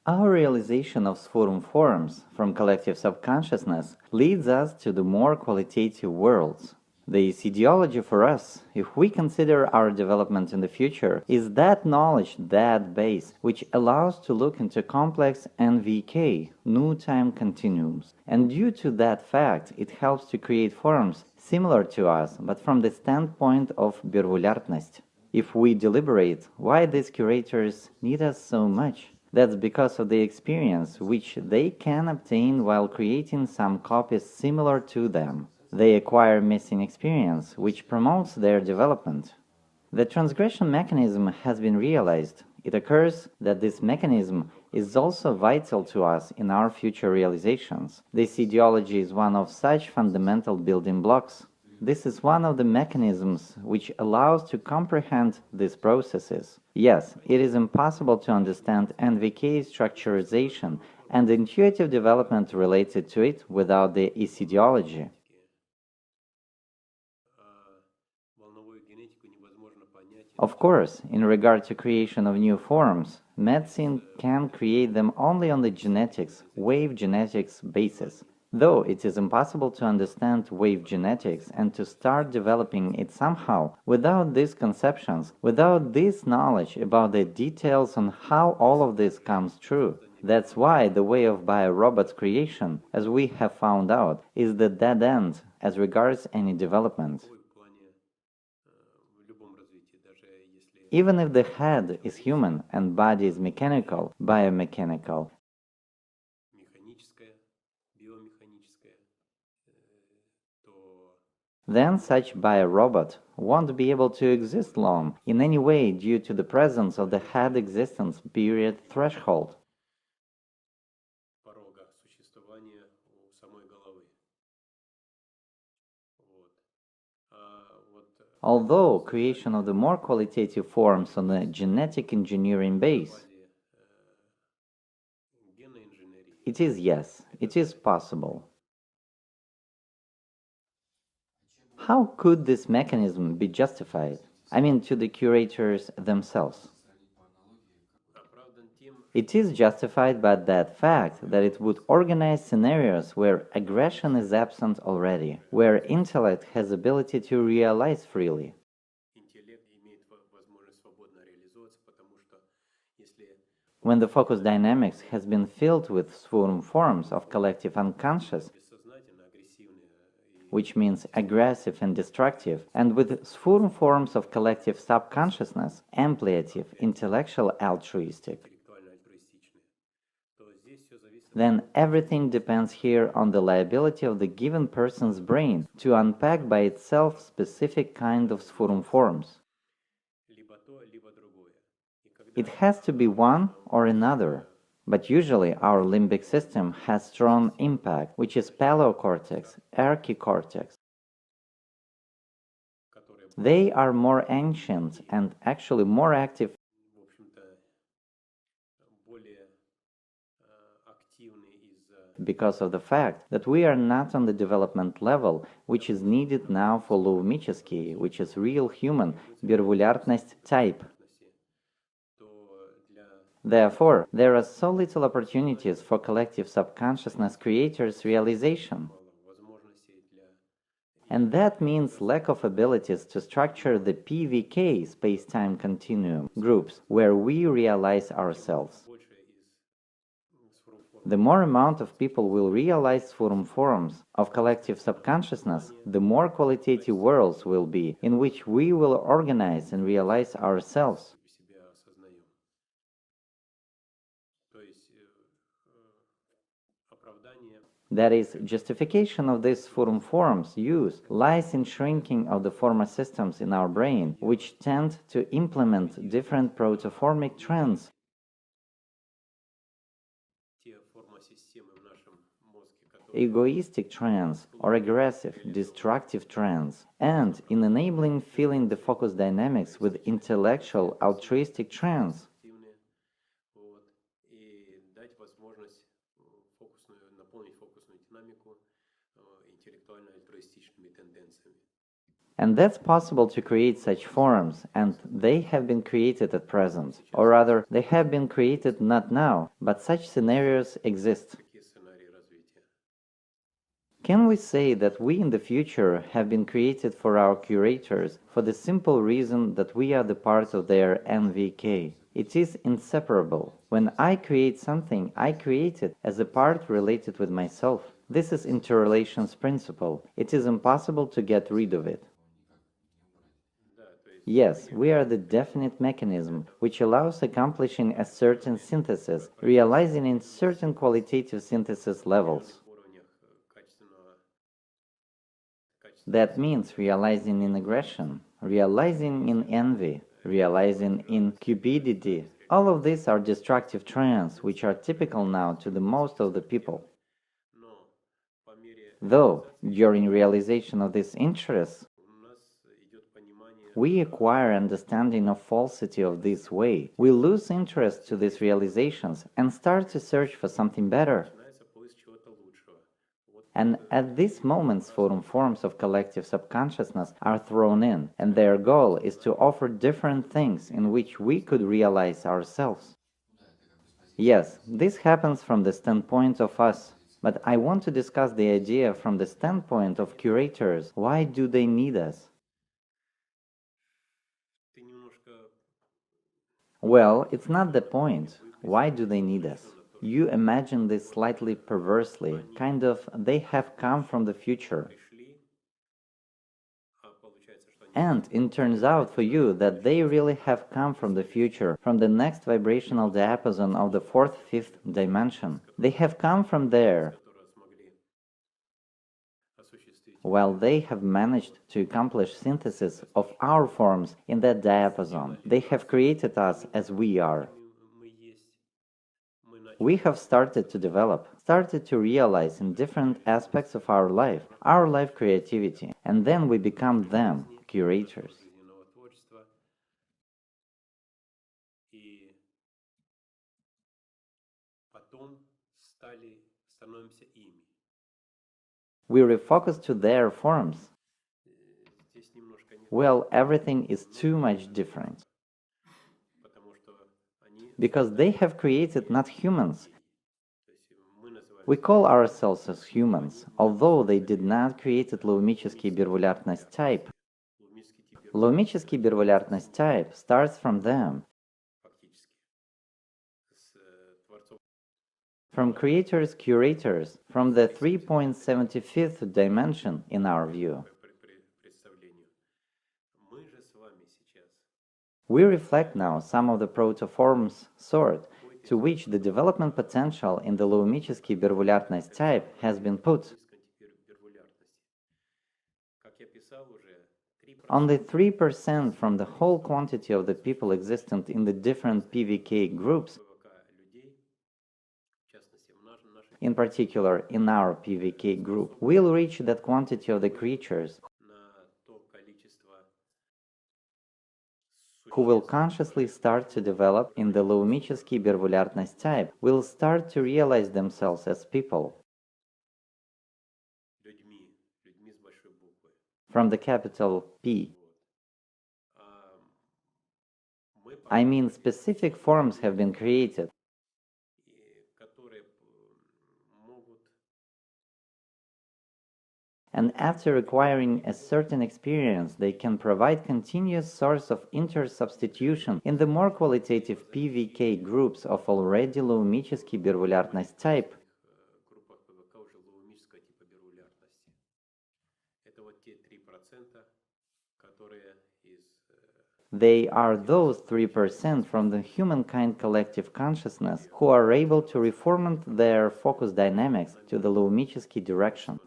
Our realization of SFUURMMM forms from collective subconsciousness leads us to the more qualitative worlds. The Iissiidiology for us, if we consider our development in the future, is that knowledge, that base, which allows to look into complex NVK, new time continuums. And due to that fact, it helps to create forms similar to us, but from the standpoint of birvulяртность. If we deliberate why these curators need us so much, that's because of the experience which they can obtain while creating some copies similar to them. They acquire missing experience, which promotes their development. The transgression mechanism has been realized. It occurs that this mechanism is also vital to us in our future realizations. This ideology is one of such fundamental building blocks. This is one of the mechanisms which allows to comprehend these processes. Yes, it is impossible to understand NVK structurization and intuitive development related to it without the Iissiidiology. Of course, in regard to creation of new forms, medicine can create them only on the genetics, wave genetics basis. Though it is impossible to understand wave genetics and to start developing it somehow without these conceptions, without this knowledge about the details on how all of this comes true. That's why the way of biorobot creation, as we have found out, is the dead end as regards any development. Even if the head is human and body is mechanical, biomechanical, then such biorobot won't be able to exist long in any way due to the presence of the head existence period threshold. Although creation of the more qualitative forms on a genetic engineering base, it is yes, it is possible. How could this mechanism be justified? I mean, to the curators themselves. It is justified by that fact that it would organize scenarios where aggression is absent already, where intellect has ability to realize freely. When the focus dynamics has been filled with SFUURMMM forms of collective unconscious, which means aggressive and destructive, and with SFUURMMM forms of collective subconsciousness, ampliative, intellectual, altruistic, then everything depends here on the liability of the given person's brain to unpack by itself specific kind of SFUURMMM forms. It has to be one or another, but usually our limbic system has strong impact, which is paleocortex, archicortex. They are more ancient and actually more active because of the fact that we are not on the development level which is needed now for loumический, which is real human, birvulяртность type. Therefore, there are so little opportunities for collective subconsciousness creators' realization. And that means lack of abilities to structure the PVK space-time continuum groups where we realize ourselves. The more amount of people will realize SFUURMMM forms of collective subconsciousness, the more qualitative worlds will be in which we will organize and realize ourselves. That is, justification of these SFUURMMM forms use lies in shrinking of the former systems in our brain, which tend to implement different protoformic trends. Egoistic trends or aggressive, destructive trends, and in enabling filling the focus dynamics with intellectual, altruistic trends. Наполнить фокусную динамику интеллектуально-альтруистичными тенденциями. And that's possible to create such forms, and they have been created at present. Or rather, they have been created not now, but such scenarios exist. Can we say that we in the future have been created for our curators for the simple reason that we are the part of their NVK? It is inseparable. When I create something, I create it as a part related with myself. This is interrelations principle. It is impossible to get rid of it. Yes, we are the definite mechanism which allows accomplishing a certain synthesis, realizing in certain qualitative synthesis levels. That means realizing in aggression, realizing in envy, realizing in cupidity. All of these are destructive trends which are typical now to the most of the people. Though, during realization of these interests, we acquire understanding of falsity of this way. We lose interest to these realizations and start to search for something better. And at these moments, forms of collective subconsciousness are thrown in, and their goal is to offer different things in which we could realize ourselves. Yes, this happens from the standpoint of us, but I want to discuss the idea from the standpoint of curators. Why do they need us? Well, it's not the point. Why do they need us? You imagine this slightly perversely, kind of they have come from the future. And it turns out for you that they really have come from the future, from the next vibrational diapason of the fourth, fifth dimension. They have come from there, while they have managed to accomplish synthesis of our forms in that diapason. They have created us as we are. We have started to develop, started to realize in different aspects of our life creativity, and then we become them, curators. We refocus to their forms. Well, everything is too much different. Because they have created not humans. We call ourselves as humans, although they did not create лаумический бирвулярность type. Лаумический бирвулярность type starts from them. From creators, curators, from the 3.75th dimension in our view. We reflect now some of the protoforms sort to which the development potential in the лаумический бирвулярность type has been put. Only 3% from the whole quantity of the people existent in the different PVK groups, in particular in our PVK group, will reach that quantity of the creatures who will consciously start to develop in the лаумический бирвулярность type, will start to realize themselves as people. From the capital P. I mean, specific forms have been created. And after acquiring a certain experience, they can provide continuous source of intersubstitution in the more qualitative PVK groups of already лаумический бирвулярность type. They are those 3% from the humankind collective consciousness who are able to reformat their focus dynamics to the лаумический direction.